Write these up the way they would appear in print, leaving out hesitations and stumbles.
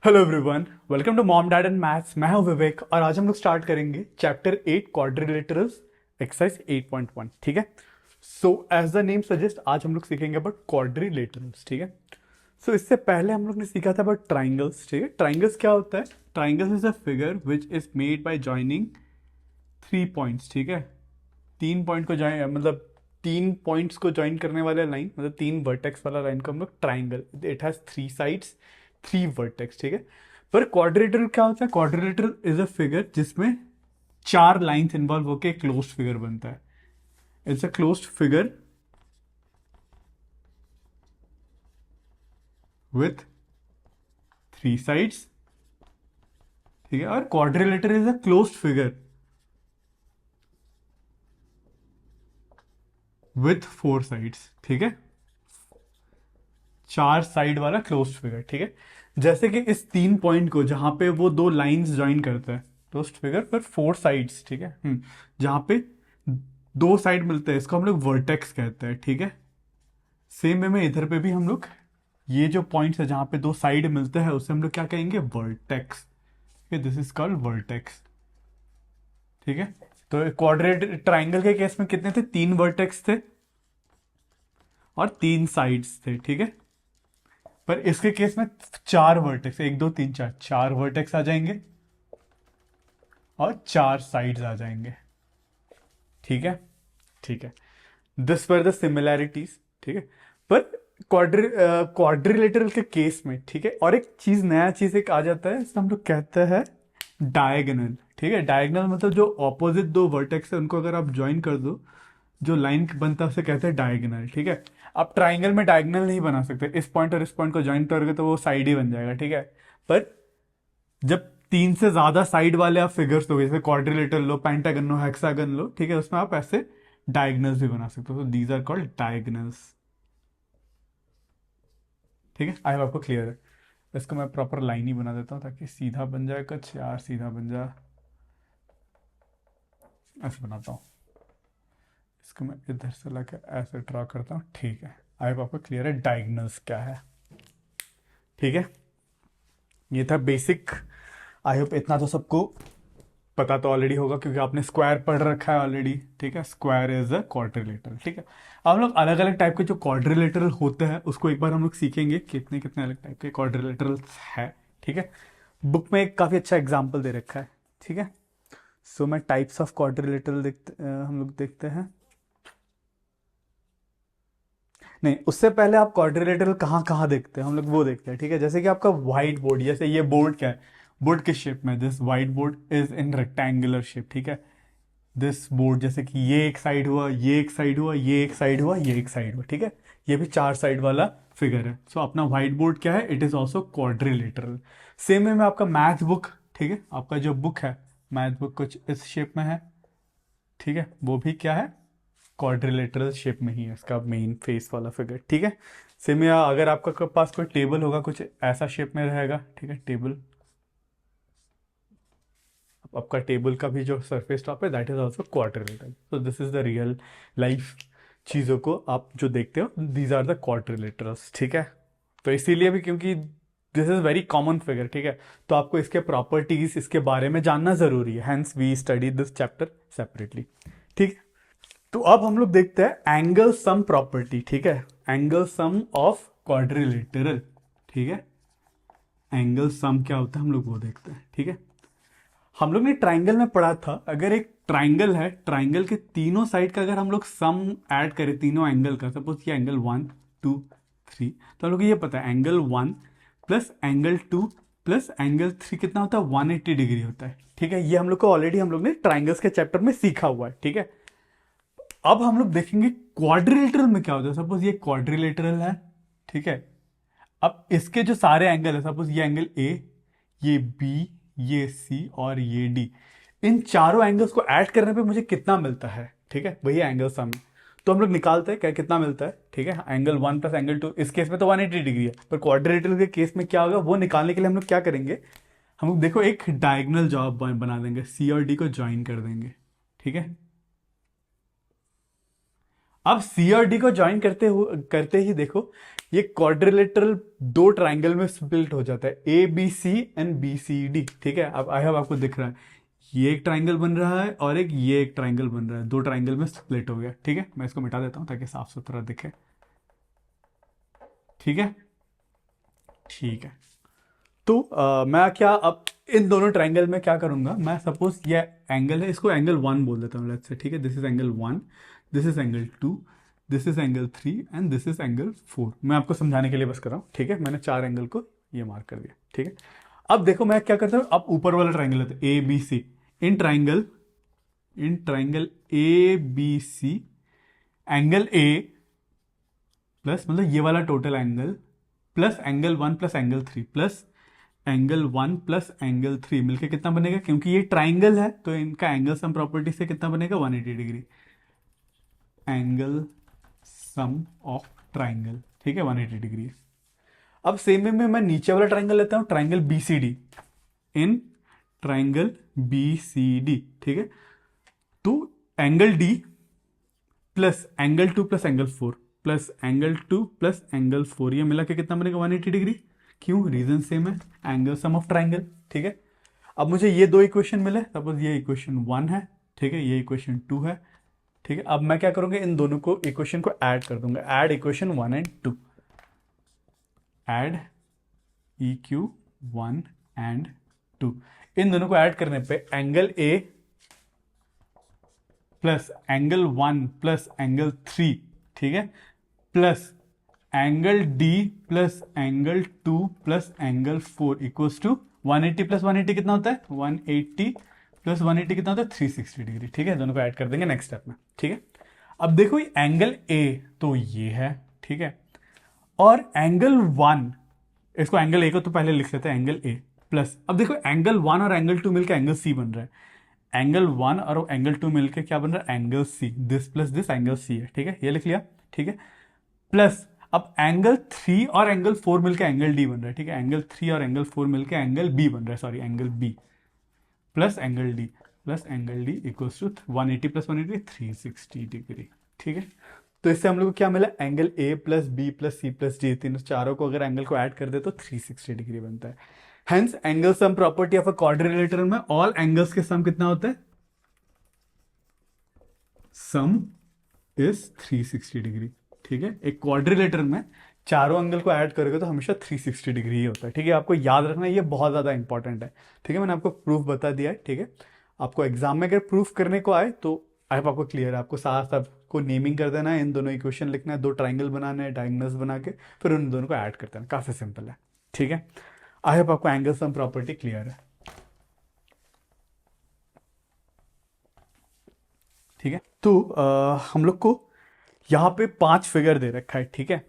Hello everyone, welcome to mom dad and maths. मैं हूं विवेक और आज हम लोग स्टार्ट करेंगे चैप्टर 8 क्वाड्रिलेटरल्स एक्सरसाइज 8.1। ठीक है। So as the name suggest आज हम लोग सीखेंगे अबाउट क्वाड्रिलेटरल्स। ठीक है। सो इससे पहले हम लोग ने सीखा था अबाउट ट्राइंगल्स। ठीक है। ट्राइंगल्स क्या होता है? Triangles is a figure which is made by joining 3 points. ठीक है। 3 पॉइंट को ज्वाइन मतलब 3 पॉइंट्स को ज्वाइन करने वाला लाइन, मतलब 3 वर्टेक्स वाला लाइन को हम लोग triangle, it has 3 sides, 3 vertex. ठीक है। पर क्वाड्रिलेटरल क्या होता है? क्वाड्रिलेटरल इज अ फिगर जिसमें 4 लाइन्स इन्वॉल्व होकर क्लोज्ड फिगर बनता है। It's a closed figure with 3 sides. ठीक है। और quadrilateral is a closed figure with 4 sides. ठीक है। 4 साइड वाला क्लोज्ड फिगर। ठीक है। जैसे कि इस 3 पॉइंट को जहां पे वो 2 लाइंस ज्वाइन करता है, क्लोज्ड फिगर पर 4 साइड्स। ठीक है। जहां पे 2 साइड मिलते हैं, इसको हम लोग वर्टेक्स कहते हैं। ठीक है। सेम वे में इधर पे भी हम लोग ये जो पॉइंट्स है जहां पे 2 साइड मिलते हैं उसे हम लोग क्या कहेंगे? Vertex. This is called vertex. ठीक है। तो क्वाड्रेट ट्राइंगल के केस में कितने थे? 3 वर्टेक्स थे और 3 साइड्स थे। ठीक है। पर इसके केस में 4 वर्टेक्स, 1 2 3 4, 4 वर्टेक्स आ जाएंगे और 4 साइड्स आ जाएंगे। ठीक है। ठीक है। This were the similarities. ठीक है। पर क्वाड्रिलेटरल के केस में, ठीक है, और एक चीज, नया चीज एक आ जाता है, इसको हम लोग कहते हैं डायगोनल। ठीक है। डायगोनल मतलब जो ऑपोजिट 2 वर्टेक्स है उनको अगर आप ज्वाइन कर दो, जो लाइन बनता है उसे कहते हैं डायगोनल। ठीक है। आप ट्राइंगल में डायगोनल नहीं बना सकते, इस पॉइंट और इस पॉइंट को ज्वाइन करोगे तो वो साइड ही बन जाएगा। ठीक है। पर जब 3 से ज्यादा साइड वाले आप फिगर्स लोगे, जैसे क्वाड्रिलेटरल लो, पेंटागन लो, हेक्सागन लो, ठीक है, उसमें आप ऐसे डायगनल्स भी बना सकते हो। तो दीज आर कॉल्ड डायगनल्स। ठीक है। आई होप आपको क्लियर है। इसको मैं प्रॉपर लाइन ही बना देता हूँ ताकि सीधा बन जाए कुछ, यार सीधा बन जाए। ऐसे बनाता हूँ। इसको मैं इधर से लाकर ऐसे ड्रॉ करता हूँ। ठीक है। आई होप आपको क्लियर है डायगनल्स क्या है। ठीक है। ये था बेसिक। आई होप इतना तो सबको पता तो ऑलरेडी होगा क्योंकि आपने स्क्वायर पढ़ रखा है ऑलरेडी। ठीक है। Square is a quadrilateral. ठीक है। अब हम लोग अलग अलग टाइप के जो क्वाड्रिलेटरल होते हैं उसको एक बार हम लोग सीखेंगे, कितने कितने अलग टाइप के क्वाड्रिलेटरल है। ठीक है। बुक में एक काफी अच्छा एग्जाम्पल दे रखा है। ठीक है। सो मैं टाइप्स ऑफ क्वाड्रिलेटरल हम लोग देखते हैं। नहीं, उससे पहले आप क्वाड्रिलेटरल कहाँ कहाँ देखते हैं हम लोग वो देखते हैं। ठीक है। जैसे कि आपका व्हाइट बोर्ड, जैसे ये बोर्ड क्या है? बोर्ड किस शेप में? This white board is in rectangular shape. ठीक है। दिस बोर्ड, जैसे कि ये एक साइड हुआ, ये एक साइड हुआ, ये एक साइड हुआ, ये एक साइड हुआ। ठीक है। ये भी 4 साइड वाला फिगर है। सो अपना व्हाइट बोर्ड क्या है? It is also quadrilateral. Same way में आपका मैथ बुक, ठीक है, आपका जो बुक है मैथ बुक कुछ इस शेप में है। ठीक है। वो भी क्या है? क्वाड्रिलेटरल शेप में ही है, इसका मेन फेस वाला फिगर। ठीक है। सेम या अगर आपका पास कोई टेबल होगा कुछ ऐसा शेप में रहेगा। ठीक है। टेबल, आपका टेबल का भी जो सरफेस टॉप है that is also quadrilateral. So this is the real life चीज़ों को आप जो देखते हो, दीज आर द क्वाड्रिलेटरल्स। ठीक है। तो इसीलिए भी, क्योंकि this is very common figure. ठीक है। तो आपको इसके प्रॉपर्टीज, इसके बारे में जानना जरूरी है, hence we study this chapter separately. ठीक है। तो अब हम लोग देखते हैं एंगल सम प्रॉपर्टी। ठीक है। Angle sum of quadrilateral. ठीक है। एंगल सम क्या होता है हम लोग वो देखते हैं। ठीक है। हम लोग ने ट्राइंगल में पढ़ा था, अगर एक ट्राइंगल है, ट्राइंगल के तीनों साइड का अगर हम लोग सम ऐड करें तीनों एंगल का, सपोज ये एंगल 1 2 3, तो हम लोग को ये पता है angle 1 plus angle 2 plus angle 3 कितना होता है? 180 डिग्री होता है। ठीक है। ये हम लोग को ऑलरेडी हम लोग ने ट्राइंगल्स के चैप्टर में सीखा हुआ है। ठीक है। अब हम लोग देखेंगे क्वाड्रिलेटरल में क्या होता है। सपोज ये क्वाड्रिलेटरल है। ठीक है। अब इसके जो सारे एंगल है, सपोज ये एंगल ए, ये बी, ये सी और ये डी, इन चारों एंगल्स को ऐड करने पे मुझे कितना मिलता है? ठीक है। वही एंगल सम है। तो हम लोग निकालते हैं क्या कितना मिलता है। ठीक है। एंगल 1 प्लस एंगल 2, इस केस में तो 180 डिग्री है, पर क्वाड्रिलेटरल के केस में क्या होगा वो निकालने के लिए हम लोग क्या करेंगे? हम लोग देखो एक डायगोनल जॉब बना देंगे, सी और डी को ज्वाइन कर देंगे। ठीक है। अब सी और डी को ज्वाइन करते ही देखो ये क्वाड्रिलेटरल दो ट्राइंगल में स्प्लिट हो जाता है, A B C and B C D, ठीक है। अब आई होप आपको दिख रहा है, ये एक ट्राइंगल बन रहा है और ये एक ट्राइंगल बन रहा है, दो ट्राइंगल में स्प्लिट हो गया, ठीक है। मैं इसको मिटा देता हूं ताकि साफ सुथरा दिखे, ठीक है, ठीक है। तो मैं क्या अब इन दोनों ट्राइंगल में क्या करूंगा, मैं सपोज ये एंगल है, इसको एंगल 1 बोल देता हूँ लेट्स से, ठीक है। This is angle 1, this is angle 2, this is angle 3 and this is angle 4। मैं आपको समझाने के लिए बस कर रहा हूँ, ठीक है। मैंने 4 एंगल को ये मार्क कर दिया, ठीक है। अब देखो मैं क्या करता हूँ, अब ऊपर वाला ट्राइंगल लेते हैं A B C. In triangle A B C angle A plus मतलब ये वाला total angle plus angle 1 plus angle 3 plus angle 1 plus angle 3 मिलके कितना बनेगा, क्योंकि ये ट्राइंगल है तो इनका एंगल सम प्रॉपर्टी से कितना बनेगा 180 degree, angle sum of triangle, ठीक है, 180 डिग्री। अब सेम वे में मैं नीचे वाला ट्राइंगल लेता हूं, triangle B C D. In triangle B C D, ठीक है, तो angle D plus angle 2 plus angle 4 plus angle 2 plus angle 4, ये मिला के कितना बनेगा 180 डिग्री। क्यों, रीजन सेम है, एंगल सम ऑफ ट्राइंगल, ठीक है। अब मुझे ये दो इक्वेशन मिले, सपोज ये इक्वेशन 1 है, ठीक है, ये इक्वेशन 2 है, ठीक है। अब मैं क्या करूंगा, इन दोनों को इक्वेशन को ऐड कर दूंगा, add equation 1 and 2, add E Q 1 and 2। इन दोनों को ऐड करने पे angle A plus angle 1 plus angle 3, ठीक है, plus angle D plus angle 2 plus angle 4 equals to 180 plus 180 कितना होता है, 180 प्लस 180 कितना होता है 360 डिग्री, ठीक है। दोनों को ऐड कर देंगे नेक्स्ट स्टेप में, ठीक है। अब देखो एंगल ए तो ये है, ठीक है, और एंगल 1, इसको एंगल ए को तो पहले लिख लेते हैं एंगल ए प्लस, अब देखो एंगल 1 और एंगल 2 मिलकर एंगल सी बन रहा है, एंगल 1 और एंगल 2 मिलकर क्या बन रहा है angle C, this plus this angle C है, ठीक है, ये लिख लिया, ठीक है। प्लस अब एंगल 3 और एंगल 4 मिलकर एंगल डी बन रहा है, ठीक है, एंगल 3 और एंगल 4 मिलकर एंगल बी बन रहा है, sorry angle B plus angle D equals to 180 plus 180 360 degree, ठीक है। तो इससे हम लोग को क्या मिला, angle A plus B plus C plus D, तीनों चारों को अगर एंगल को ऐड कर दे तो 360 डिग्री बनता है। Hence angle sum property of a quadrilateral में ऑल एंगल्स के सम कितना होता है, सम इज 360 डिग्री, ठीक है। एक क्वाड्रिलेटर में चारों एंगल को ऐड करोगे तो हमेशा 360 डिग्री ही होता है, ठीक है। आपको याद रखना ये बहुत ज्यादा इंपॉर्टेंट है, ठीक है। मैंने आपको प्रूफ बता दिया है, ठीक है। आपको एग्जाम में अगर प्रूफ करने को आए तो आई होप आपको क्लियर है, आपको साथ साथ को नेमिंग कर देना है, इन दोनों इक्वेशन लिखना है, दो ट्राइंगल बनाना है डायगोनल्स बना के, फिर उन दोनों को ऐड कर देना, काफी सिंपल है, ठीक है। आई होप आपको एंगल सम प्रॉपर्टी क्लियर है, ठीक है। तो हम लोग को यहाँ पे 5 फिगर दे रखा है, ठीक है।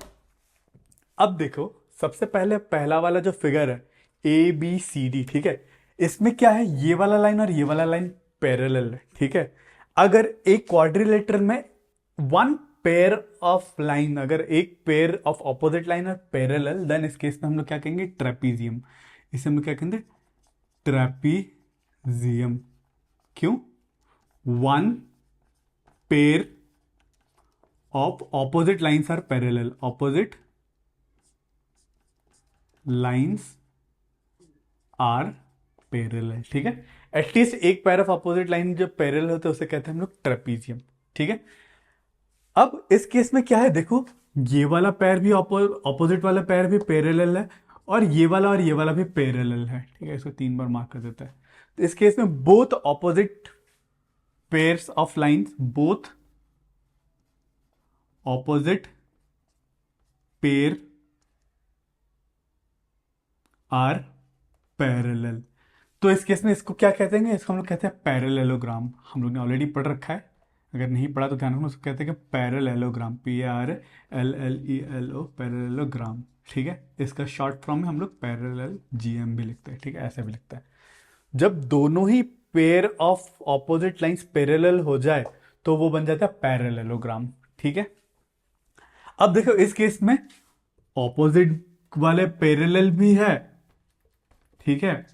अब देखो सबसे पहले पहला वाला जो फिगर है ए बी सी डी, ठीक है, इसमें क्या है, ये वाला लाइन और ये वाला लाइन पैरेलल है, ठीक है। अगर एक क्वाड्रिलेटरल में वन पेयर ऑफ लाइन, अगर एक पेयर ऑफ ऑपोजिट लाइन और पैरेलल, देन इस केस में हम लोग क्या कहेंगे ट्रेपीजियम, इसे हम लोग क्या कहेंगे ट्रेपीजियम। क्यों, one pair of opposite lines are parallel, opposite lines are parallel, ठीक है। एटलीस्ट एक पेयर ऑफ ऑपोजिट लाइन जब पैरेलल होते हैं उसे कहते हैं हम लोग ट्रेपीजियम, ठीक है। अब इस केस में क्या है, देखो ये वाला पैर भी ऑपोजिट वाला पैर भी पैरेलल है और ये वाला भी पैरेलल है, ठीक है। इसको 3 बार मार्क कर देता है। तो इस केस में both opposite pairs of lines, both opposite pair are parallel. तो इस केस में इसको क्या कहते हैं, इसको हम लोग कहते हैं पैरेललोग्राम। हम लोग ने ऑलरेडी पढ़ रखा है, अगर नहीं पढ़ा तो ध्यान रखना, उसको कहते हैं कि पैरेललोग्राम, PARLLELO पैरेललोग्राम, ठीक है। इसका शॉर्ट फॉर्म में हम लोग पैरेलल GM भी लिखते हैं, ठीक है, ऐसे भी लिखता है। जब दोनों ही pair of opposite lines parallel हो जाए तो वो बन जाता है पैरेललोग्राम, ठीक है। अब देखो इस केस में ऑपोजिट वाले पैरेलल भी है, ठीक है,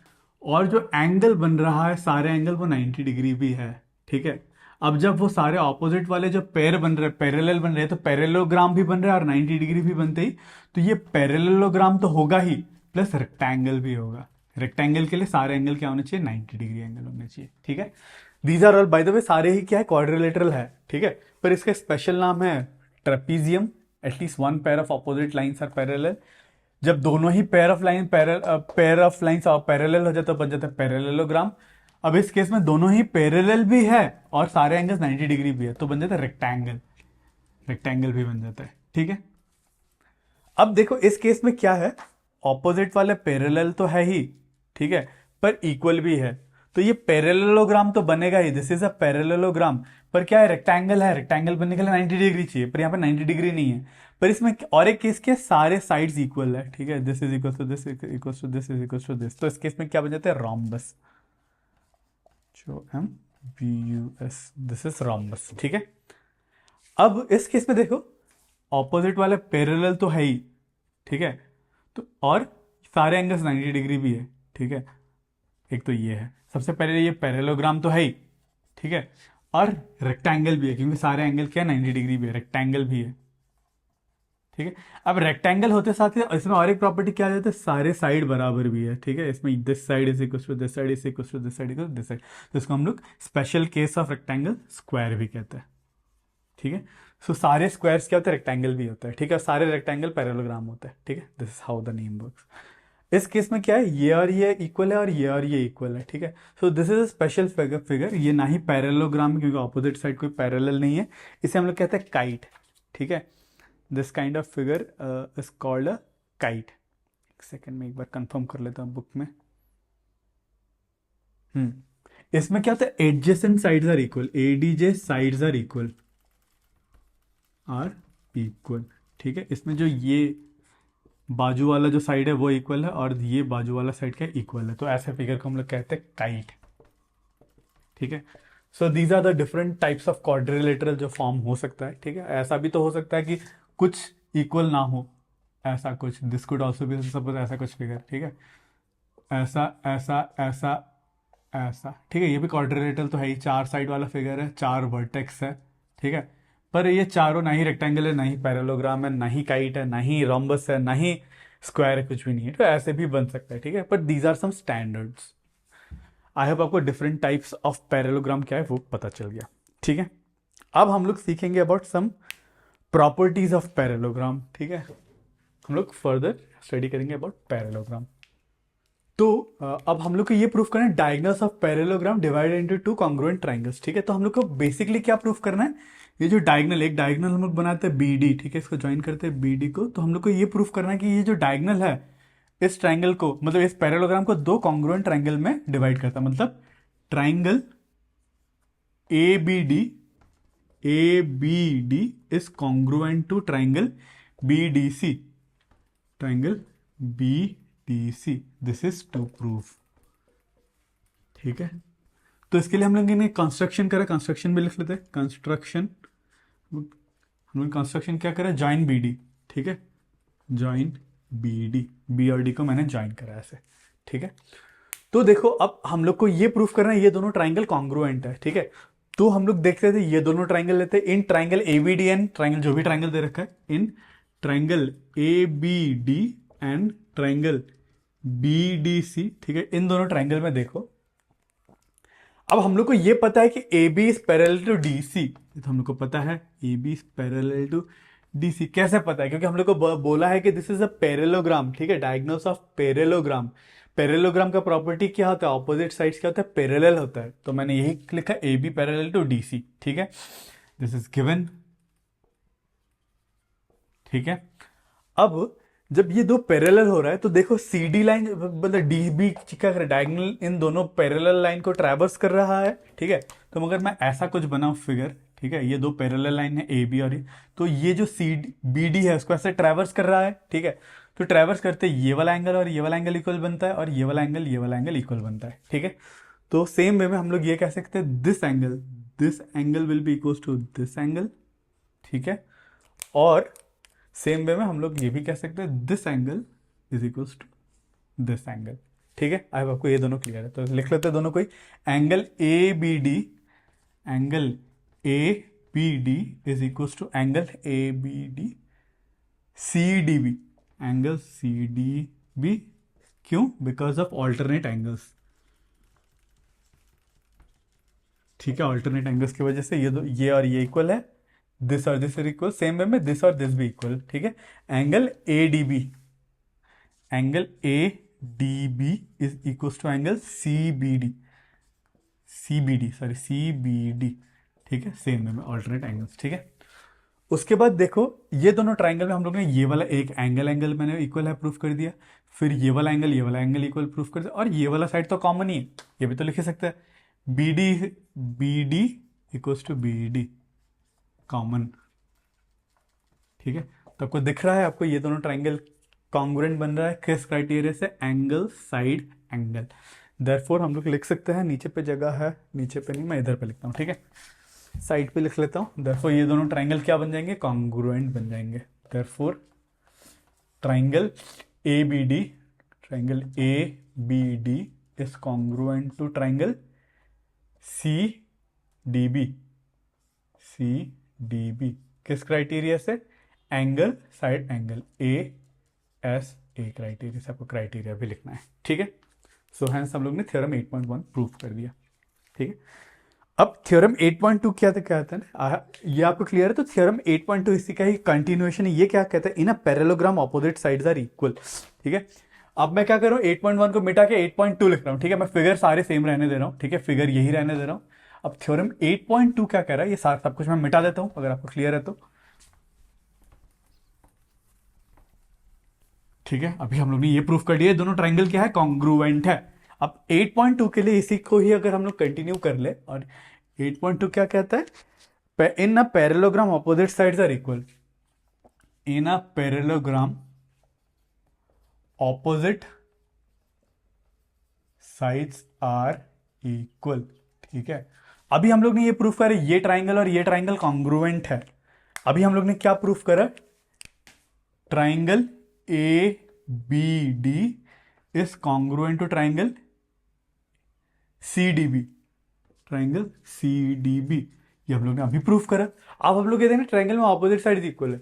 और जो एंगल बन रहा है सारे एंगल वो 90 डिग्री भी है, ठीक है। अब जब वो सारे ऑपोजिट वाले जो पेयर बन रहे, पैरेलल बन रहे हैं, तो पैरेलोग्राम भी बन रहा है और 90 डिग्री भी बनते ही, तो ये पैरेललोग्राम तो होगा ही, प्लस रेक्टेंगल भी होगा। रेक्टेंगल के लिए सारे एंगल क्या होने चाहिए, 90 डिग्री एंगल होने चाहिए, ठीक है। These are all by the way सारे ही क्या है, क्वाड्रिलेटरल है, ठीक है। पर इसका स्पेशल नाम है trapezium. At least one pair of opposite lines are parallel. जब दोनों ही पेयर ऑफ लाइंस पैरेलल हो जाता है तो बन जाता है पैरेललोग्राम। अब इस केस में दोनों ही पैरेलल भी है और सारे एंगल्स 90 डिग्री भी है, तो बन जाता है रेक्टेंगल। रेक्टेंगल भी बन जाता है, ठीक है। अब देखो इस केस में क्या है, ऑपोजिट वाले पैरेलल तो है ही, ठीक है, पर इक्वल भी है, तो ये पैरेललोग्राम तो बनेगा ही, दिस इज अ पैरेललोग्राम। पर क्या है, रेक्टेंगल है, रेक्टेंगल बनने के लिए 90 डिग्री चाहिए, पर यहाँ पे 90 डिग्री नहीं है। पर इसमें और एक केस क्या है, सारे साइड्स इक्वल है, ठीक है, this is equal to this equal to this is equal to this, तो इस केस में क्या बन जाता है, रोम्बस। जो M B U S, this is rhombus, ठीक है। अब इस केस में देखो ऑपोजिट वाले पैरेलल तो है ही, ठीक है, तो और सारे एंगल्स 90 डिग्री भी है, ठीक है। एक तो ये है, सबसे पहले ये पैरेललोग्राम तो है ही, ठीक है, और रेक्टेंगल भी है, क्योंकि सारे एंगल क्या है, 90 डिग्री भी है, रेक्टेंगल भी है, ठीक है। अब रेक्टेंगल होते साथ ही इसमें और एक प्रॉपर्टी क्या आ जाती है, सारे साइड बराबर भी है, ठीक है। इसमें this side is equal to this side is equal to this side equal this side, तो इसको हम लोग special case of rectangle square भी कहते हैं, ठीक है। सो सारे स्क्वायर्स क्या होते हैं, रेक्टेंगल भी होता है, ठीक है, सारे रेक्टेंगल पैरेललोग्राम होता है, ठीक है। This is how the name works. इस केस में क्या है, ये और ये इक्वल है और ये इक्वल है, ठीक है। So this is a special figure, ये ना ही पैरेललोग्राम, क्योंकि ऑपोजिट साइड कोई पैरेलल नहीं है, इसे हम लोग कहते हैं काइट, ठीक है। This kind of figure is called a kite. एक सेकेंड में एक बार कंफर्म कर लेता हूँ बुक में। इसमें क्या होता है, adjacent sides are equal, ADJ sides are equal, ठीक है। इसमें जो ये बाजू वाला जो साइड है वो इक्वल है और ये बाजू वाला साइड क्या इक्वल है, तो ऐसे फिगर को हम लोग कहते हैं काइट, ठीक है। So these are the different types of quadrilateral जो फॉर्म हो सकता है, ठीक है। ऐसा भी तो हो सकता है कि कुछ इक्वल ना हो, ऐसा कुछ, this could also be suppose ऐसा कुछ फिगर, ठीक है, ऐसा ऐसा ऐसा ऐसा, ठीक है। ये भी क्वाड्रिलेटरल तो है ही, चार साइड वाला फिगर है, चार वर्टेक्स है, ठीक है। पर ये चारों ना ही रेक्टेंगल है, ना ही पैरेललोग्राम है, ना ही काइट है, ना ही रोम्बस है, ना ही स्क्वायर है, कुछ भी नहीं है, तो ऐसे भी बन सकता है, ठीक है। But these are some standards. I hope आपको डिफरेंट टाइप्स ऑफ पैरेललोग्राम क्या है वो पता चल गया, ठीक है। अब हम लोग सीखेंगे about some properties of parallelogram, ठीक है। हम लोग फर्दर स्टडी करेंगे अबाउट पैरेललोग्राम। तो अब हम लोग को ये प्रूफ करना है, diagonals of parallelogram divided into two congruent triangles, ठीक है। तो हम लोग को बेसिकली क्या प्रूफ करना है, ये जो डायगोनल, एक डायगोनल हम लोग बनाते हैं बीडी, ठीक है, इसको ज्वाइन करते हैं बीडी को, तो हम लोग को ये प्रूफ करना है कि ये जो डायगोनल है इस ट्राइंगल को, मतलब इस पैरेललोग्राम को दो कॉन्ग्रुएंट ट्राइंगल में डिवाइड करता है, मतलब triangle A B D is congruent to triangle B D C, triangle B D C, this is to proof, ठीक है। तो इसके लिए हम लोग ने कंस्ट्रक्शन करा, कंस्ट्रक्शन भी लिख लेते हैं, कंस्ट्रक्शन, हम लोग कंस्ट्रक्शन क्या करें, ज्वाइन बी डी, ठीक है, ज्वाइन बी डी, बी और डी को मैंने ज्वाइन करा ऐसे, ठीक है। तो देखो अब हम लोग को ये प्रूफ करना है ये दोनों ट्राइंगल कॉन्ग्रुएंट है, ठीक है। तो हम लोग देखते थे ये दोनों ट्राइंगल लेते हैं, in triangle A B D and triangle जो भी ट्राइंगल दे रखा है, in triangle A B D and triangle B D C, ठीक है। इन दोनों ट्राइंगल में देखो, अब हम लोग को ये पता है कि A B is parallel to D C, तो हम लोग को पता है A B is parallel to D C. कैसे पता है, क्योंकि हम लोग को बोला है कि दिस इज अ पैरेललोग्राम, ठीक है, डायगोनल्स ऑफ पैरेललोग्राम। पैरेललोग्राम का प्रॉपर्टी क्या होता है, ऑपोजिट साइड्स क्या होता है, पैरेलल होता है, तो मैंने यही लिखा A B parallel to D C, ठीक है, दिस इज गिवन, ठीक है। अब जब ये दो पैरेलल हो रहा है तो देखो सी डी लाइन, मतलब डी बी क्या कर रहा है, डायगोनल इन दोनों पैरेलल लाइन को ट्रैवर्स कर रहा है, ठीक है। तो मगर मैं ऐसा कुछ बनाऊं फिगर, ठीक है, ये दो पैरेलल लाइन है ए बी और ये, तो ये जो सी बी डी है उसको ऐसे ट्रैवर्स कर रहा है, ठीक है। तो ट्रैवर्स करते ये वाला एंगल और ये वाला एंगल इक्वल बनता है और ये वाला एंगल इक्वल बनता है, ठीक है। तो सेम वे में हम लोग ये कह सकते हैं this angle will be equal to this angle, ठीक है। और सेम वे में हम लोग ये भी कह सकते हैं this angle is equal to this angle, ठीक है। अब आपको ये दोनों क्लियर है, तो लिख लेते हैं दोनों कोई, angle A B D A B D is equal to angle A B D C D B, angle C D B. क्यों? Because of alternate angles. ठीक है, ऑल्टरनेट एंगल्स की वजह से ये और ये इक्वल है, दिस और this are equal, same way में दिस और दिस भी इक्वल। ठीक है, angle A D B, angle A D B is equal to angle C B D, C B D. ठीक है, सेम वे में ऑल्टरनेट एंगल्स। ठीक है, उसके बाद देखो ये दोनों ट्राइंगल में हम लोग ने ये वाला एक एंगल मैंने इक्वल है प्रूफ कर दिया, फिर ये वाला एंगल इक्वल प्रूफ कर दिया, और ये वाला साइड तो कॉमन ही है, ये भी तो लिख ही सकते हैं, B D equals to B D common. ठीक है, तो आपको दिख रहा है, आपको ये दोनों ट्राइंगल कॉन्ग्रुएंट बन रहा है किस क्राइटेरिया से? Angle side angle. देयरफॉर हम लोग लिख सकते हैं, नीचे पे जगह है, नीचे पे नहीं, मैं इधर पे लिखता हूँ। ठीक है, साइड पे लिख लेता हूँ। देयरफॉर ये दोनों ट्राइंगल क्या बन जाएंगे? कॉन्ग्रुएंट बन जाएंगे। Therefore triangle A B D, triangle A B D is congruent to triangle C D B, C D B किस क्राइटेरिया से? Angle side angle, A S A criteria से। आपको क्राइटेरिया भी लिखना है। ठीक है, सो हैंस हम लोग ने थ्योरम 8.1 प्रूफ कर दिया। ठीक है, अब थ्योरम 8.2 क्या कहता है ना, ये आपको क्लियर है? तो थ्योरम 8.2 इसी का ही कंटिन्यूएशन है। ये क्या कहता है? In a parallelogram opposite sides are equal. ठीक है, अब मैं क्या कर रहा हूँ, 8.1 को मिटा के 8.2 लिख रहा हूँ। ठीक है, मैं फिगर सारे सेम रहने दे रहा हूँ। ठीक है, फिगर यही रहने दे रहा हूँ। अब थ्योरम 8.2 क्या कह रहा है, ये सारा सब कुछ मैं मिटा देता हूँ अगर आपको क्लियर है तो। ठीक है, अभी हम लोग ने ये प्रूफ कर दिया दोनों ट्राइंगल क्या है? कॉन्ग्रुएंट है। अब 8.2 के लिए इसी को ही अगर हम लोग कंटिन्यू कर ले, और 8.2 क्या कहता है? In a parallelogram opposite sides are equal, in a parallelogram opposite sides are equal. ठीक है, अभी हम लोग ने ये प्रूफ करा ये ट्राइंगल और ये ट्राइंगल कॉन्ग्रुएंट है। अभी हम लोग ने क्या प्रूफ करा? Triangle A B D is congruent to triangle C D B, triangle C D B, ये हम लोग ने अभी प्रूफ करा। अब हम लोग कहते हैं ट्राइंगल में ऑपोजिट साइड इक्वल है,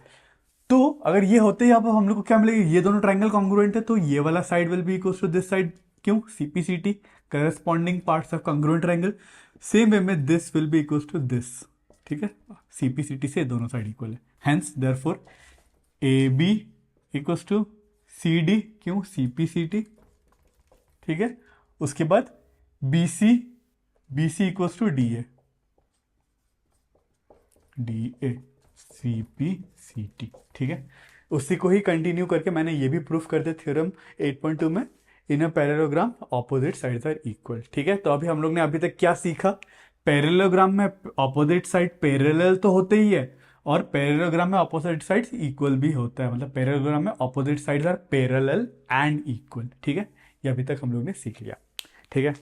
तो अगर ये होते ही अब हम लोग को क्या मिलेगा? ये दोनों ट्राइंगल कॉन्ग्रुएंट है, तो ये वाला side will be equal to this side. क्यों? CPCT, corresponding parts of congruent triangle. Same way में this will be equal to this. ठीक है, सीपीसीटी से दोनों साइड इक्वल है, hence therefore A B equals to C D. क्यों? CPCT. ठीक है, उसके बाद B C equals to D A C P C T. ठीक है, उसी को ही कंटिन्यू करके मैंने ये भी प्रूफ कर दिया थ्योरम 8.2 में, in a parallelogram opposite sides are equal. ठीक है, तो अभी हम लोग ने अभी तक क्या सीखा? पैरेललोग्राम में ऑपोजिट साइड पैरेलल तो होते ही है, और पैरेललोग्राम में ऑपोजिट साइड्स इक्वल भी होता है, मतलब पैरेललोग्राम में opposite sides are parallel and equal. ठीक है, ये अभी तक हम लोग ने सीख लिया। ठीक है,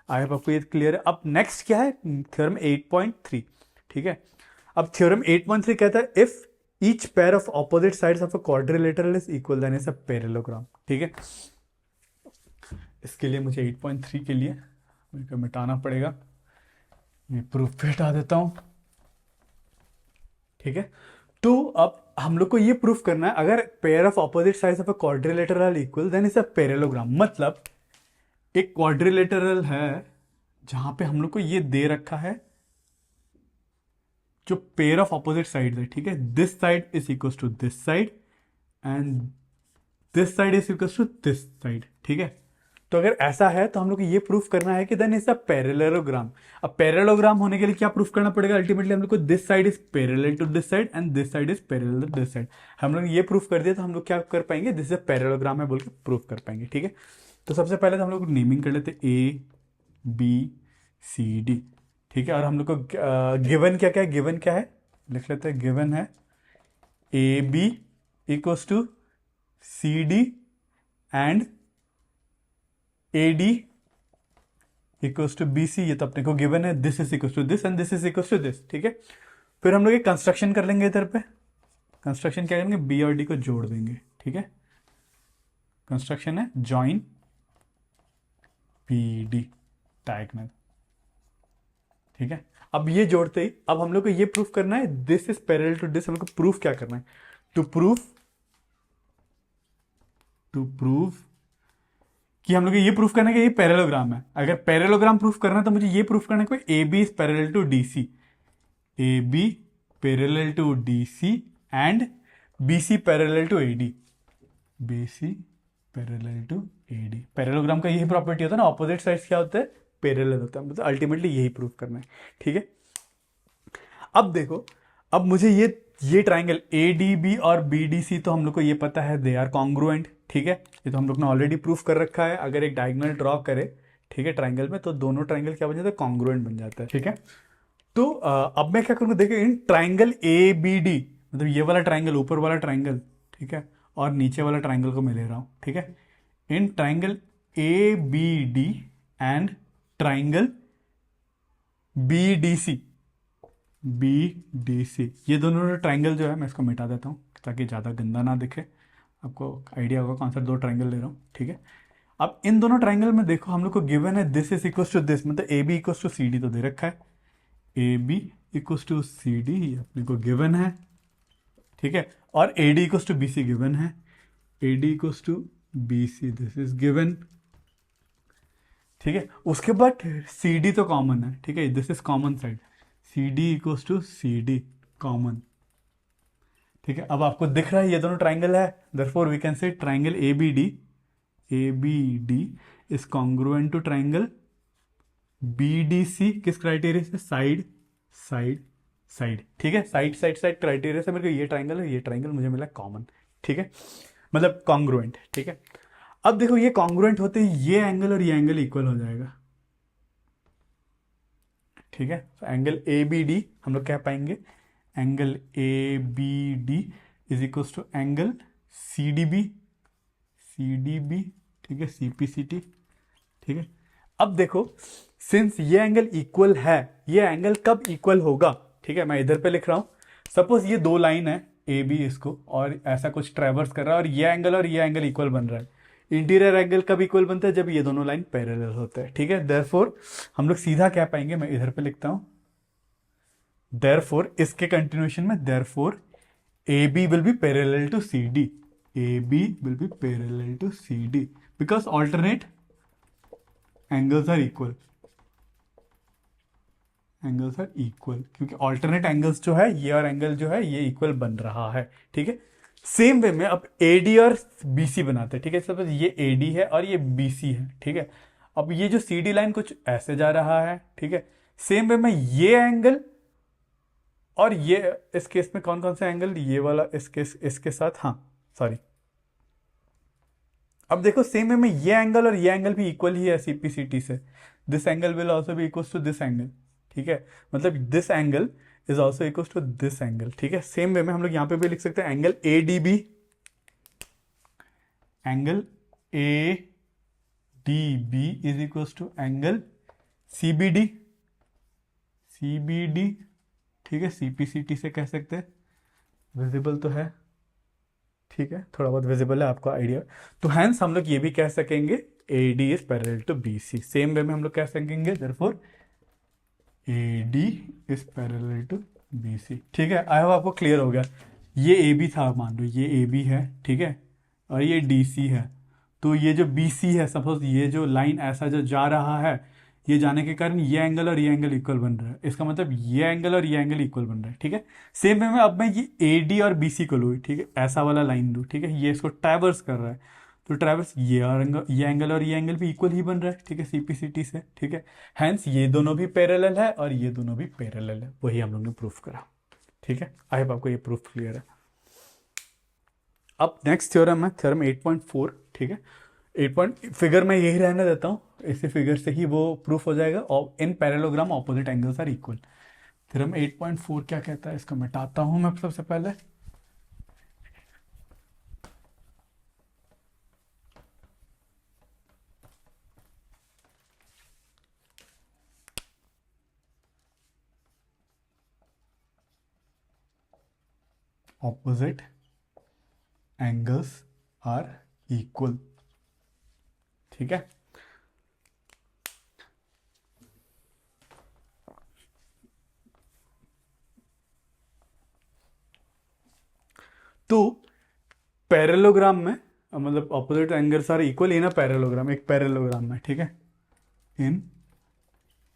आई होप आपको ये क्लियर है। अब नेक्स्ट क्या है? थ्योरम 8.3। ठीक है, अब थ्योरम 8.3 कहता है if each pair of opposite sides of a quadrilateral is equal then is a parallelogram. ठीक है, इसके लिए मुझे 8.3 के लिए मेरे को मिटाना पड़ेगा, ये प्रूफ पे हटा देता हूं। ठीक है, तो अब हम लोग को ये प्रूफ करना है अगर pair of opposite sides of a quadrilateral equal then is a parallelogram. मतलब एक क्वाड्रिलेटरल है जहां पे हम लोग को ये दे रखा है जो पेयर ऑफ ऑपोजिट साइड है। ठीक है, this side is equal to this side and this side is equal to this side. ठीक है, तो अगर ऐसा है तो हम लोग को ये प्रूफ करना है कि देन इज अ पैरेललोग्राम। अब पैरेललोग्राम होने के लिए क्या प्रूफ करना पड़ेगा? अल्टीमेटली हम लोग को this side is parallel to this side and this side is parallel to this side. हम लोग ये प्रूफ कर दिया तो हम लोग क्या कर पाएंगे? दिस इज अ पैरेललोग्राम है बोल के प्रूफ कर पाएंगे। ठीक है, तो सबसे पहले तो हम लोग नेमिंग कर लेते ए बी सी डी। ठीक है, और हम लोग को गिवन क्या क्या है? गिवन क्या है लिख लेते हैं। गिवन है A B equals to C D and A D equals to B C. ये तो अपने को गिवन है, this is equals to this and this is equals to this. ठीक है, फिर हम लोग एक कंस्ट्रक्शन कर लेंगे इधर पे। कंस्ट्रक्शन क्या करेंगे? बी और डी को जोड़ देंगे। ठीक है, कंस्ट्रक्शन है जॉइन पी डी डायगोनल। ठीक है। अब ये जोड़ते ही अब हम लोग को ये प्रूफ करना है this is parallel to this. हम लोग को प्रूफ क्या करना है? टू प्रूव कि हम लोग को ये प्रूफ करना है कि ये पैरेललोग्राम है। अगर पैरेललोग्राम प्रूफ करना है तो मुझे ये प्रूफ करना है कि A B is parallel to D C, A B parallel to D C and B C parallel to A D, B C parallel to A D. Parallelogram का यही प्रॉपर्टी होता है ना, ऑपोजिट साइड्स क्या होता है? पैरेलल होता है। मतलब अल्टीमेटली यही प्रूफ करना है। ठीक है। अब देखो, अब मुझे ये ट्राइंगल ए डी बी और बी डी सी तो हम लोग को ये पता है दे आर कॉन्ग्रुएंट। ठीक है, ये तो हम लोग ने ऑलरेडी प्रूफ कर रखा है। अगर एक डायगोनल ड्रॉ करे, ठीक है, ट्राइंगल में, तो दोनों ट्राइंगल क्या बन जाता है? कॉन्ग्रुएंट बन जाता है। ठीक है। तो अब मैं क्या करूँगा, देखिए in triangle A B D, मतलब ये वाला ट्राइंगल, ऊपर वाला ट्राइंगल, ठीक है, और नीचे वाला ट्राइंगल को मैं ले रहा हूँ। ठीक है। In triangle A B D and triangle B D C, B D C, ये दोनों ट्राइंगल जो है, मैं इसको मिटा देता हूँ ताकि ज़्यादा गंदा ना दिखे। आपको आइडिया होगा कौन सा दो ट्राइंगल ले रहा हूँ। ठीक है। अब इन दोनों ट्राइंगल में देखो हम लोग को गिवन है this is equal to this, मतलब A B equal to C D तो दे रखा है, A B equal to C D अपने को गिवन है। ठीक है। और A D equal to B C given है, A D equal to B C this is given. ठीक है। उसके बाद सी डी तो कॉमन है। ठीक है, this is common side, C D equal to C D common. ठीक है। अब आपको दिख रहा है ये दोनों ट्राइंगल है, therefore we can say triangle A B D is congruent to triangle B D C. किस क्राइटेरिया से? Side side side. ठीक है, साइड साइड साइड क्राइटेरिया से मेरे को ये ट्राइंगल है, ये ट्राइंगल मुझे मिला कॉमन। ठीक है, मतलब कॉन्ग्रुएंट। ठीक है। अब देखो ये कॉन्ग्रुएंट होते ही ये एंगल और ये एंगल इक्वल हो जाएगा। ठीक है, तो एंगल ए बी डी हम लोग क्या पाएंगे? Angle A B D is equal to angle C D B, C D B. ठीक है, सी पी सी टी। ठीक है। अब देखो, सिंस ये एंगल इक्वल है, ये एंगल कब इक्वल होगा? ठीक है, मैं इधर पे लिख रहा हूं। सपोज ये दो लाइन है ए बी, इसको और ऐसा कुछ ट्रेवर्स कर रहा है, और ये एंगल इक्वल बन रहा है। इंटीरियर एंगल कब इक्वल बनता है? जब ये दोनों लाइन पैरेलल होते हैं। ठीक है, देयरफॉर हम लोग सीधा क्या पाएंगे, मैं इधर पे लिखता हूं, देयरफॉर इसके कंटिन्यूएशन में, therefore A B will be parallel to C D, A B will be parallel to C D because alternate angles are equal, angles are equal, क्योंकि ऑल्टरनेट एंगल्स जो है, ये और एंगल जो है, ये इक्वल बन रहा है। ठीक है। सेम वे में अब ए डी और बी सी बनाते हैं। ठीक है, सपोज ये ए डी है और ये बी सी है। ठीक है। अब ये जो सी डी लाइन कुछ ऐसे जा रहा है। ठीक है। सेम वे में ये एंगल और ये, इस केस में कौन कौन सा एंगल, ये वाला इसके साथ, हाँ सॉरी। अब देखो सेम वे में ये एंगल और ये एंगल भी इक्वल ही है सीपीसीटी से। This angle will also be equal to this angle. ठीक है, मतलब this angle is also equal to this angle. ठीक है। सेम वे में हम लोग यहां पे भी लिख सकते हैं angle A D B, angle A D B is equal to angle C B D, C B D. ठीक है, सीपीसीटी से कह सकते हैं, विजिबल तो है। ठीक है, थोड़ा बहुत विजिबल है, आपको आइडिया। तो हैंस हम लोग ये भी कह सकेंगे A D is parallel to B C. Same way में हम लोग कह सकेंगे therefore A D is parallel to B C. ठीक है, आई होप आपको क्लियर हो गया। ये ए बी था, मान लो ये ए बी है। ठीक है, और ये डी सी है। तो ये जो बी सी है, सपोज ये जो लाइन ऐसा जो जा रहा है, ये जाने के कारण ये एंगल और ये एंगल इक्वल बन रहा है। इसका मतलब ये एंगल और ये एंगल इक्वल बन रहा है। ठीक है। सेम वे में अब मैं ये ए डी और बी सी को लूँ, ठीक है, ऐसा वाला लाइन लूँ। ठीक है, ये इसको ट्रैवर्स कर रहा है, तो ट्रैवर्स ये एंगल और ये एंगल भी इक्वल ही बन रहा है। ठीक है, सीपीसीटी से। ठीक है, हैंस ये दोनों भी पैरेलल है और ये दोनों भी पैरेलल है। वही हम लोग ने प्रूफ करा। ठीक है, आई होप आपको ये प्रूफ क्लियर है। अब नेक्स्ट थ्योरम है थ्योरम 8.4। ठीक है, 8 पॉइंट फिगर में यही रहने देता हूँ, इसी फिगर से ही वो प्रूफ हो जाएगा। और in parallelogram opposite angles are equal. Theorem 8.4 क्या कहता है, इसको मिटाता हूं मैं सबसे पहले। Opposite angles are equal. ठीक है, तो पैरेललोग्राम में मतलब opposite angles are equal in a parallelogram, एक पैरेललोग्राम में, ठीक है, इन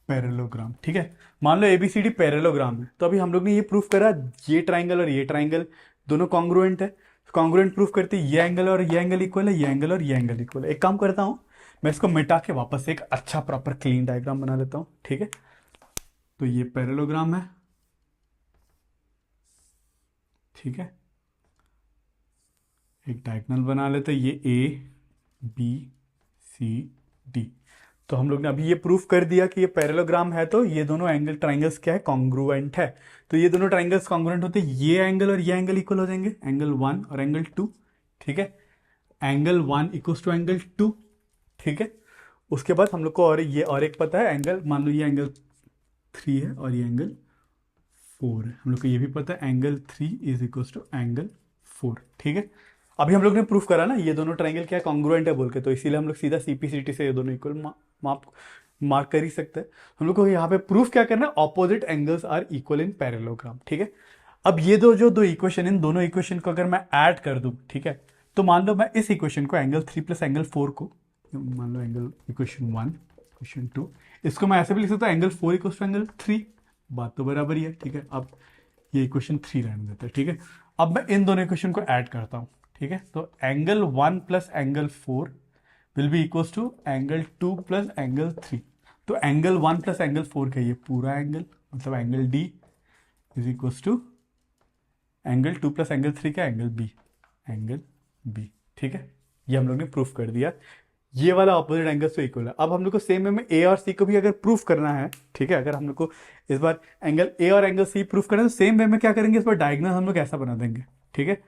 पैरेललोग्राम, ठीक है। मान लो एबीसीडी पैरेललोग्राम है, तो अभी हम लोग ने ये प्रूफ करा ये ट्राइंगल और ये ट्राइंगल दोनों कॉन्ग्रुएंट है। कॉन्ग्रुएंट प्रूफ करते ये एंगल और ये एंगल इक्वल है, ये एंगल और ये एंगल इक्वल है। एक काम करता हूँ, मैं इसको मिटा के वापस एक अच्छा प्रॉपर क्लीन डायग्राम बना लेता हूँ, ठीक है। तो ये पैरेललोग्राम है, ठीक है, एक डायगोनल बना लेते हैं, ये ए बी सी डी। तो हम लोग ने अभी ये प्रूफ कर दिया कि ये पैरेललोग्राम है, तो ये दोनों एंगल ट्राइंगल्स क्या है, कॉन्ग्रुएंट है। तो ये दोनों ट्राइंगल्स कॉन्ग्रुएंट होते हैं, ये एंगल और ये एंगल इक्वल हो जाएंगे, एंगल 1 और एंगल 2, ठीक है। एंगल 1 इक्वल्स टू एंगल 2, ठीक है। उसके बाद हम लोग को और ये और एक पता है एंगल, मान लो ये एंगल 3 है और ये एंगल 4 है, हम लोग को ये भी पता है angle 3 is equals to angle 4, ठीक है। अभी हम लोग ने प्रूफ करा ना ये दोनों ट्राइंगल क्या कॉन्ग्रुएंट है बोल के, तो इसीलिए हम लोग सीधा सीपीसीटी से ये दोनों इक्वल मार्क कर ही सकते हैं। हम लोग को यहाँ पे प्रूफ क्या करना है, opposite angles are equal in parallelogram, ठीक है। अब ये दो इक्वेशन, इन दोनों इक्वेशन को अगर मैं ऐड कर दूं, ठीक है, तो मान लो मैं इस इक्वेशन को एंगल 3 प्लस एंगल 4 को, मान लो एंगल इक्वेशन 1 इक्वेशन 2, इसको मैं ऐसे भी लिख सकता हूँ एंगल 4 इक्वल टू एंगल 3, बात तो बराबर ही है, ठीक है। अब ये इक्वेशन 3 रहने देते हैं, ठीक है। अब मैं इन दोनों इक्वेशन को ऐड करता हूँ, ठीक है। तो angle 1 plus angle 4 will be equals to angle 2 plus angle 3। तो एंगल 1 प्लस एंगल 4 का ये पूरा एंगल, मतलब angle D is equals to angle 2 plus angle 3 का एंगल बी, ठीक है। ये हम लोग ने प्रूफ कर दिया, ये वाला ऑपोजिट एंगल से इक्वल है। अब हम लोग को सेम वे में ए और सी को भी अगर प्रूफ करना है, ठीक है, अगर हम लोग को इस बार एंगल ए और एंगल सी प्रूफ करना है, तो सेम वे में क्या करेंगे, इस बार डायगोनल हम लोग ऐसा बना देंगे, ठीक है।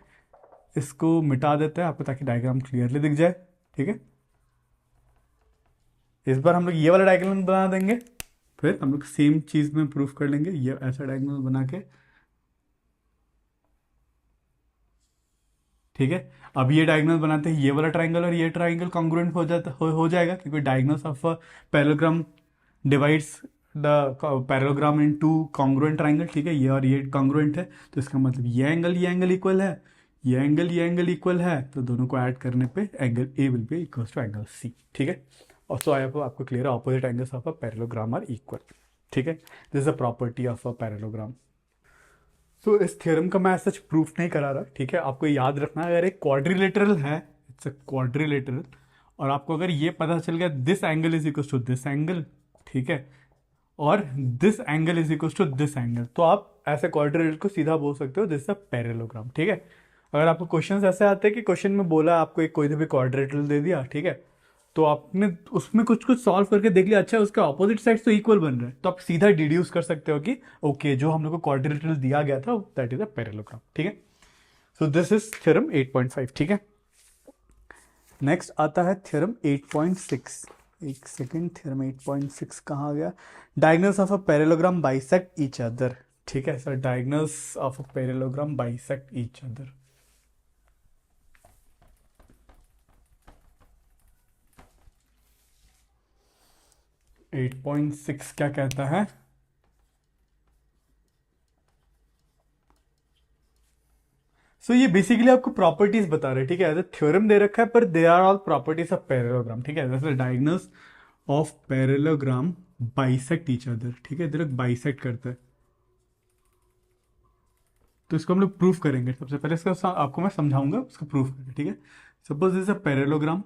इसको मिटा देते हैं आपको ताकि डायग्राम क्लियरली दिख जाए, ठीक है। इस बार हम लोग ये वाला डायग्राम बना देंगे, फिर हम लोग सेम चीज में प्रूफ कर लेंगे, ये ऐसा डायग्राम बना के, ठीक है। अब ये डायगोनल बनाते हैं, ये वाला ट्राइंगल और ये ट्राइंगल कॉन्ग्रुएंट हो जाएगा, क्योंकि diagonals of parallelogram divides the parallelogram in two congruent triangle, ठीक है। ये और ये कॉन्ग्रुएंट है, तो इसका मतलब ये एंगल इक्वल है, ये एंगल इक्वल है, तो दोनों को ऐड करने पे angle A will be equal to angle C, ठीक है। और सो आपको क्लियर है, opposite angles of a parallelogram are equal, ठीक है। This is a property of a parallelogram. तो इस थ्योरम का मैं सच प्रूफ नहीं करा रहा, ठीक है। आपको याद रखना है, अगर एक क्वाड्रिलेटरल है, इट्स अ क्वाड्रिलेटरल, और आपको अगर ये पता चल गया this angle is equal to this angle, ठीक है, और this angle is equal to this angle, तो आप ऐसे क्वाड्रिलेटरल को सीधा बोल सकते हो दिस इज अ पैरेललोग्राम, ठीक है। अगर आपको क्वेश्चन ऐसे आते हैं कि क्वेश्चन में बोला आपको एक कोई भी क्वाड्रिलेटरल दे दिया, ठीक है, तो आपने उसमें कुछ कुछ सॉल्व करके देख लिया, अच्छा उसके ऑपोजिट साइड तो इक्वल बन रहा है, तो आप सीधा डिड्यूस कर सकते हो कि ओके जो हम लोग को क्वाड्रिलेटरल दिया गया था दैट इज अ पैरेललोग्राम, ठीक है। सो दिस इज थ्योरम 8.5, ठीक है। नेक्स्ट आता है थ्योरम 8.6। एक सेकेंड, थ्योरम 8.6 कहाँ आ गया, diagonals of a parallelogram bisect each other, ठीक है sir, diagonals of a parallelogram bisect each other. 8.6 क्या कहता है, सो ये बेसिकली आपको प्रॉपर्टीज बता रहे हैं, ठीक है। एज थ्योरम दे रखा है, पर they are all properties of parallelogram, ठीक है। जैसे diagonals of parallelogram bisect each other, ठीक है, इधर बाइसेक्ट करते हैं, तो इसको हम लोग प्रूफ करेंगे। सबसे पहले इसका आपको मैं समझाऊंगा, उसको प्रूफ करेंगे, ठीक है। सपोज दिस अ पैरेललोग्राम,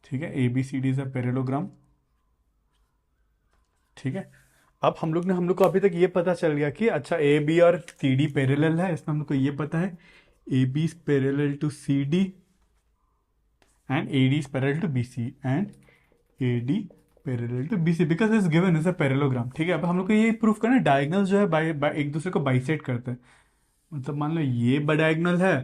ठीक है, A B C D is a parallelogram, ठीक है। अब हम लोग को अभी तक ये पता चल गया कि अच्छा ए बी और सी डी पैरेलल है, इसमें हम लोग को ये पता है A B is parallel to C D and A D is parallel to B C and A D parallel to B C because is given is a parallelogram, ठीक है। अब हम लोग को ये प्रूफ करना है डायगोनल्स जो है एक दूसरे को बाइसेक्ट करते हैं, मतलब मान लो ये डायगोनल है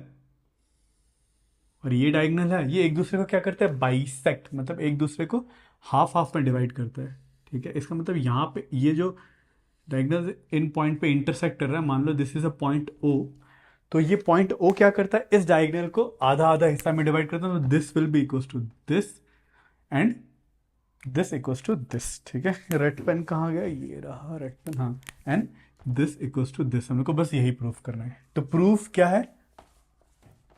और ये डायगोनल है, ये एक दूसरे को क्या करते हैं, बाइसेक्ट, मतलब एक दूसरे को हाफ हाफ में डिवाइड करता है, ठीक है। इसका मतलब यहाँ पे ये जो डायगोनल इन पॉइंट पे इंटरसेक्ट कर रहा है, मान लो this is a point O, तो ये पॉइंट ओ क्या करता है, इस डायगोनल को आधा आधा हिस्सा में डिवाइड करता है, तो this will be equals to this and this equals to this, ठीक है। रेड पेन कहाँ गया, ये रहा रेड पेन, हाँ, and this equals to this, हम लोग को बस यही प्रूफ करना है। तो प्रूफ क्या है?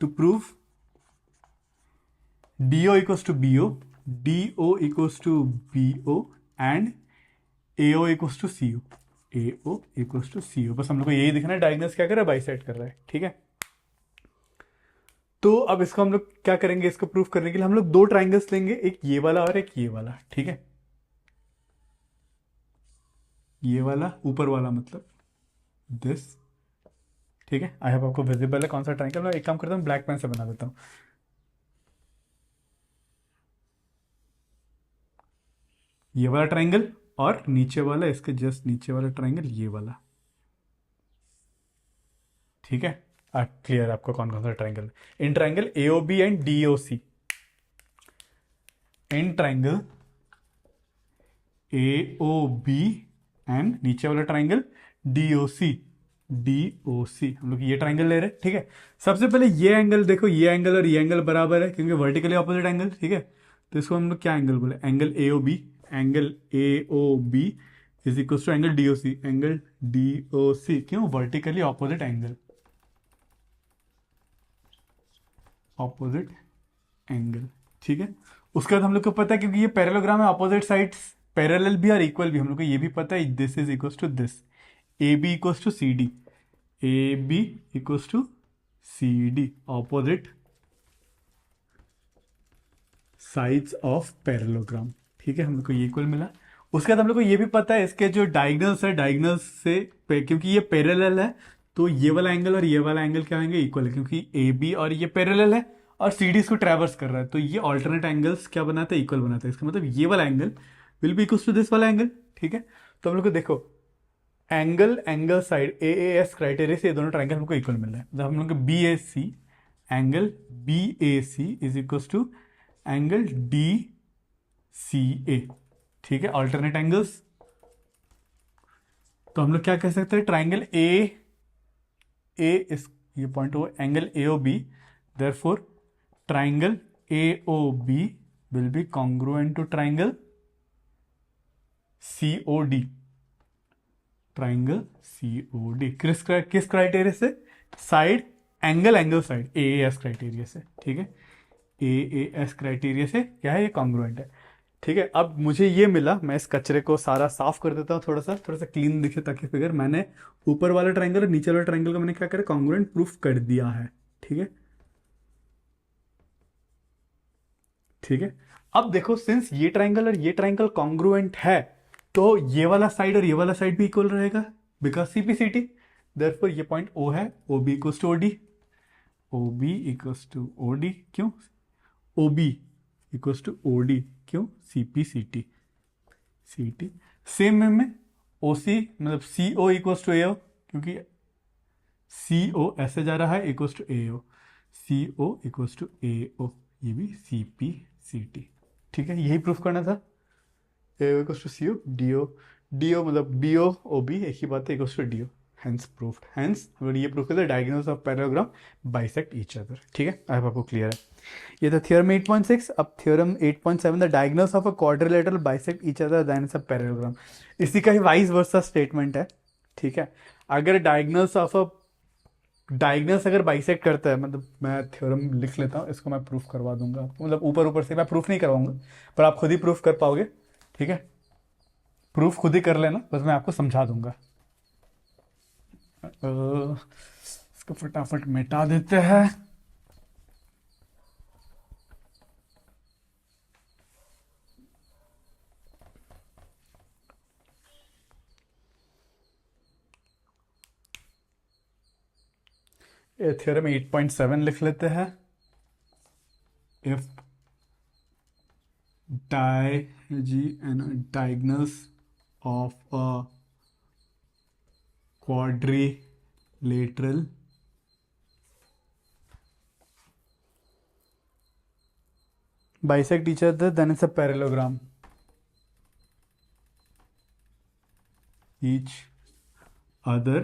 To proof DO equals to BO, DO equals to BO and AO equals to CO, AO equals to CO। बस हम लोग को यही दिखना है, डायगोनल्स क्या कर रहा है, बाइसेक्ट कर रहा है, ठीक है। तो अब इसको हम लोग क्या करेंगे, इसको प्रूफ करने के लिए हम लोग दो ट्राइंगल्स लेंगे, एक ये वाला और एक ये वाला, ठीक है। ये वाला ऊपर वाला मतलब दिस, ठीक है। आई होप आपको विजिबल है कौन सा ट्राइंगल। मैं एक काम करता हूँ, ब्लैक पेन से बना देता हूँ। ये वाला ट्राइंगल और नीचे वाला, इसके जस्ट नीचे वाला ट्राइंगल ये वाला, ठीक है। क्लियर आपको कौन कौन सा triangle? In triangle AOB and DOC, in triangle AOB and नीचे वाला ट्राइंगल DOC, DOC। हम लोग ये ट्राइंगल ले रहे हैं, ठीक है। सबसे पहले ये एंगल देखो, ये एंगल और ये एंगल बराबर है क्योंकि वर्टिकली ऑपोजिट एंगल, ठीक है। तो इसको हम लोग क्या एंगल बोले? Angle AOB, angle AOB is equal to angle DOC, angle DOC क्यों? Vertically opposite angle, opposite angle, ठीक है। उसके बाद हम लोग को पता है क्योंकि ये पैरेललोग्राम है, ऑपोजिट साइड्स पैरेलल भी और इक्वल भी, हम लोग को ये भी पता है, this is equal to this, AB equals to CD, AB equals to CD, opposite sides of parallelogram, ठीक है। हम लोग को ये इक्वल मिला। उसके बाद हम लोग को ये भी पता है इसके जो डायगोनल्स है, डायगोनल्स से क्योंकि ये पैरेलल है तो ये वाला एंगल और ये वाला एंगल क्या होंगे? इक्वल है, क्योंकि AB और ये पैरेलल है और CD इसको ट्रैवर्स कर रहा है, तो ये ऑल्टरनेट एंगल्स क्या बनाते हैं? इक्वल बनाते हैं। इसका मतलब ये वाला angle will be equal to this वाला एंगल, ठीक है। तो हम लोग को देखो एंगल साइड AAS क्राइटेरिया से ये दोनों ट्राइंगल हमको इक्वल मिल रहा है। मतलब हम लोग BAC, angle BAC is equal to angle DCA, ठीक है, ऑल्टरनेट एंगल्स। तो हम लोग क्या कह सकते हैं? ट्राइंगल A इस ये पॉइंट हो angle AOB, therefore triangle AOB will be congruent to triangle COD, triangle COD किस क्राइटेरिया से? Side angle side AAS criteria से, ठीक है। AAS क्राइटेरिया से क्या है? ये कॉन्ग्रुएंट है, ठीक है। अब मुझे ये मिला, मैं इस कचरे को सारा साफ कर देता हूँ, थोड़ा सा क्लीन दिखे ताकि फिगर। मैंने ऊपर वाला ट्राइंगल और नीचे वाला ट्राइंगल को मैंने क्या करा? कॉन्ग्रुएंट प्रूफ कर दिया है, ठीक है, ठीक है। अब देखो सिंस ये ट्राइंगल और ये ट्राइंगल कॉन्ग्रुएंट है तो ये वाला साइड और ये वाला साइड भी इक्वल रहेगा बिकॉज CPCT। देयरफॉर ये पॉइंट O है, OB equals to OD, OB equals to OD क्यों? OB इक्वल्स टू OD क्यों? CPCT, CT। सेम में OC मतलब CO इक्वल्स टू AO, क्योंकि CO ऐसे जा रहा है equals to AO, CO equals to AO, ये भी CPCT, ठीक है। यही प्रूफ करना था। AO equals to CO, DO मतलब BO OB एक ही बात है, equals to DO, hence proofed. Hence हम लोग ये प्रूफ करते हैं diagonals of parallelogram bisect each other, ठीक है। आई होप आपको क्लियर है। ये था थ्योरम 8.6। अब theorem 8.7, the diagonals of a quadrilateral bisect each other than it's a parallelogram. इसी का ही वाइस वर्सा स्टेटमेंट है, ठीक है। अगर डायगोनल्स अगर बाइसेक्ट करता है, मतलब मैं थ्योरम लिख लेता हूँ, इसको मैं प्रूफ करवा दूंगा आपको, मतलब ऊपर ऊपर से मैं प्रूफ नहीं करवाऊंगा पर आप खुद ही प्रूफ कर पाओगे, ठीक है। प्रूफ खुद ही कर लेना, बस मैं आपको समझा दूंगा। इसको फटाफट मिटा देते हैं। थ्योरम 8.7 लिख लेते हैं। If diagonals of a quadrilateral bisect each other then it's a parallelogram, each other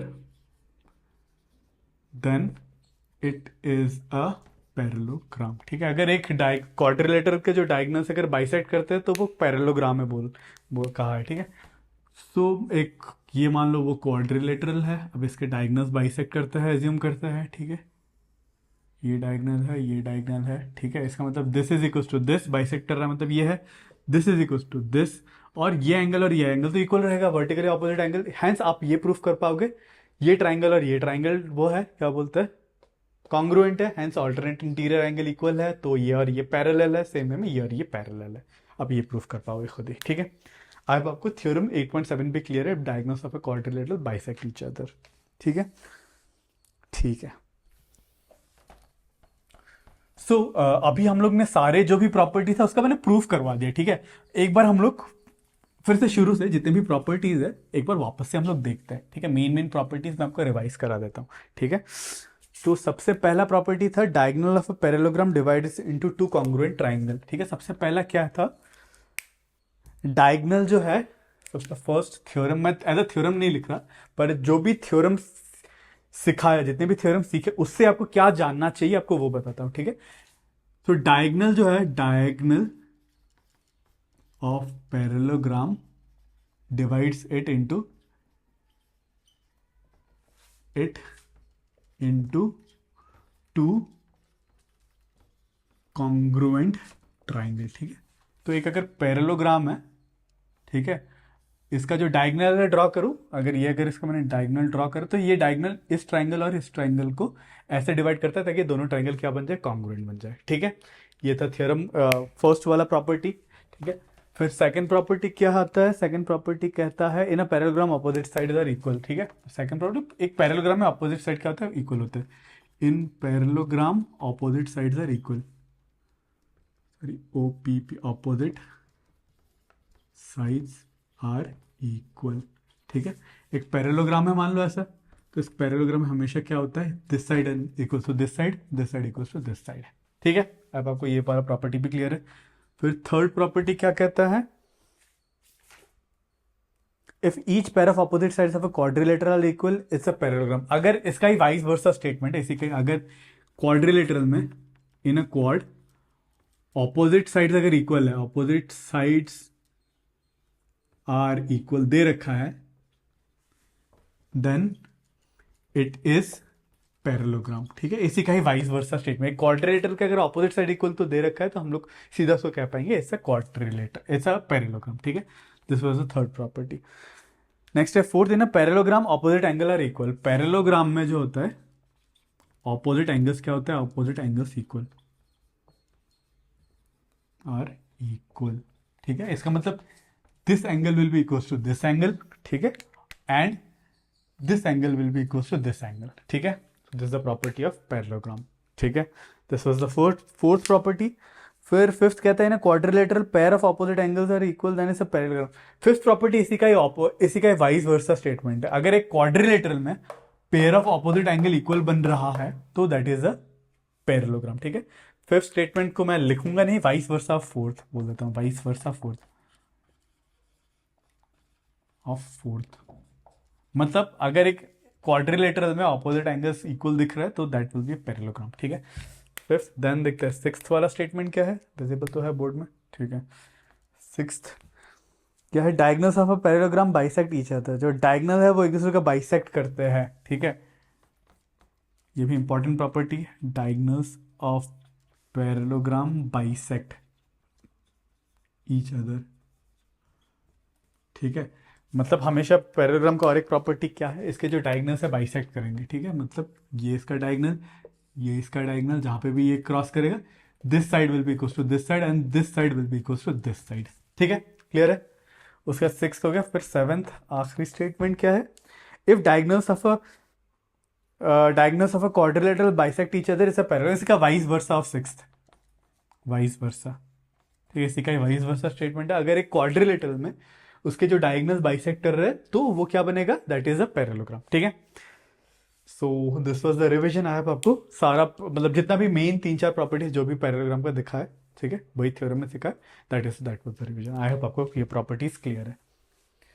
then it is a parallelogram, ठीक है। अगर एक क्वाड्रिलेटर के जो डायगोनल्स अगर बाइसेक्ट करते हैं तो वो पैरेललोग्राम है, बोल कहा है, ठीक है। सो एक ये मान लो वो क्वाड्रिलेटरल है, अब इसके डायगोनल्स बाइसेक्ट करता है, एज्यूम करता है, ठीक है, ये डायगोनल है, ये डायगोनल है, ठीक है, इसका मतलब this is equal to this, bisect कर रहा है मतलब ये है, this is equal to this, और ये एंगल तो इक्वल रहेगा, वर्टिकली ऑपोजिट एंगल, हैंस आप ये प्रूफ कर पाओगे ये ट्राइंगल और ये ट्राइंगल वो है क्या बोलते हैं, कॉन्ग्रुएंट है, hence alternate interior angle equal है, तो ये और ये पैरेलल है, सेम वे में ये और ये पैरेलल है, आप ये प्रूफ कर पाओगे खुद ही, ठीक है। अब आपको थ्योरम 8.7 पे क्लियर है, diagonals of a quadrilateral bisect each other, ठीक है, ठीक है। सो अभी हम लोग ने सारे जो भी प्रॉपर्टी था उसका मैंने प्रूफ करवा दिया, ठीक है। एक बार हम लोग फिर से शुरू से जितने भी प्रॉपर्टीज है एक बार वापस से हम लोग देखते हैं, ठीक है, मेन मेन प्रॉपर्टीज मैं आपको रिवाइज करा देता हूँ, ठीक है। तो सबसे पहला प्रॉपर्टी था diagonal of a parallelogram divides into two congruent triangle, ठीक है। सबसे पहला क्या था, डायगोनल जो है, सबसे फर्स्ट थ्योरम, मैं एज अ थ्योरम नहीं लिख रहा, पर जो भी थ्योरम सिखाया, जितने भी थ्योरम सीखे उससे आपको क्या जानना चाहिए आपको वो बताता हूँ, ठीक है। तो डायगोनल जो है, diagonal of parallelogram divides it into two congruent triangle, ठीक है। तो एक अगर पैरेललोग्राम है, ठीक है, इसका जो डायगोनल है ड्रॉ करूं, अगर इसका मैंने डायगोनल ड्रॉ करूं तो ये डायगोनल इस ट्राइंगल और इस ट्राइंगल को ऐसे डिवाइड करता है ताकि दोनों ट्राइंगल क्या बन जाए, कॉन्ग्रुएंट बन जाए, ठीक है। ये था थ्योरम फर्स्ट वाला प्रॉपर्टी, ठीक है। फिर सेकंड प्रॉपर्टी क्या आता है, सेकंड प्रॉपर्टी कहता है in a parallelogram opposite side are equal, ठीक है। सेकंड प्रॉपर्टी, एक पैरेललोग्राम में अपोजिट साइड क्या होता है, इक्वल होते हैं, in parallelogram opposite sides are equal, sorry OPP, opposite sides are equal, ठीक है। एक पैरेललोग्राम है मान लो ऐसा, तो इस पैरेललोग्राम में हमेशा क्या होता है, this side equals to this side equals to this side, ठीक है। अब आपको ये वाला प्रॉपर्टी भी क्लियर है। फिर थर्ड प्रॉपर्टी क्या कहता है, if each pair of opposite sides of a quadrilateral equal it's a parallelogram, अगर इसका ही वाइस वर्सा स्टेटमेंट है, इसी के अगर क्वाड्रिलेटरल में in a quad opposite sides अगर इक्वल है, ऑपोजिट साइड्स आर इक्वल दे रखा है, देन इट इज पैरेललोग्राम, ठीक है। इसी का ही वाइस वर्सा स्टेटमेंट, क्वाड्रिलेटरल का अगर ऑपोजिट साइड इक्वल तो दे रखा है तो हम लोग सीधा उसको कह पाएंगे it's a quadrilateral, it's a parallelogram, ठीक है। This was the third property. Next है fourth, in a parallelogram opposite angle are equal, parallelogram में जो होता है ऑपोजिट एंगल्स क्या होता है, opposite angles equal are equal, ठीक है। इसका मतलब this angle will be equal to this angle, ठीक है, and this angle will be equal to this angle, ठीक है। This is the property of parallelogram, ठीक है। This was the fourth property. फिर फिफ्थ कहता है ना, quadrilateral pair of opposite angles are equal then is a parallelogram. Fifth property इसी का ही वाइस वर्सा स्टेटमेंट है, अगर एक क्वाड्रिलेटरल में pair of opposite angle equal बन रहा है तो दैट इज अ पैरेललोग्राम, ठीक है। फिफ्थ स्टेटमेंट को मैं लिखूंगा नहीं, वाइस वर्सा फोर्थ बोल देता हूँ, vice versa fourth of fourth, मतलब अगर एक क्वाड्रिलेटरल में ऑपोजिट एंगल्स इक्वल दिख रहा है तो दैट विल बी पैरेललोग्राम, ठीक है। फिफ्थ, देन देखते हैं सिक्स्थ वाला स्टेटमेंट क्या है, विजिबल तो है बोर्ड में, ठीक है। सिक्स्थ क्या है, diagonals of a parallelogram bisect each other, जो डायगोनल है वो एक दूसरे का बाइसेक्ट करते हैं, ठीक है। ये भी इंपॉर्टेंट प्रॉपर्टी है, diagonals of parallelogram bisect each other, ठीक है। मतलब हमेशा पैरेललोग्राम का और एक प्रॉपर्टी क्या है, इसके जो डायगोनल से बाइसेक्ट करेंगे, ठीक है। मतलब ये इसका डायगोनल, ये इसका डायगोनल, जहां पे भी ये क्रॉस करेगा this side will be equal to this side and this side will be equal to this side, ठीक है, क्लियर है। उसका सिक्स्थ हो गया। फिर सेवेंथ आखिरी स्टेटमेंट क्या है, if diagonals of a quadrilateral bisect each other is a parallel, इसका vice versa of sixth, vice versa, ठीक है, इसी का वाइस वर्सा स्टेटमेंट है, अगर एक क्वाड्रिलेटरल में उसके जो डायगोनल्स बाइसेक्ट कर रहे हैं तो वो क्या बनेगा, दैट इज अ पैरेललोग्राम, ठीक है। So this was the revision. I hope आपको सारा मतलब जितना भी मेन 3-4 प्रॉपर्टीज जो भी पैरेललोग्राम का दिखा है, ठीक है, वही थ्योरम में सिखा है, that was the revision. I hope आपको ये प्रॉपर्टीज क्लियर है।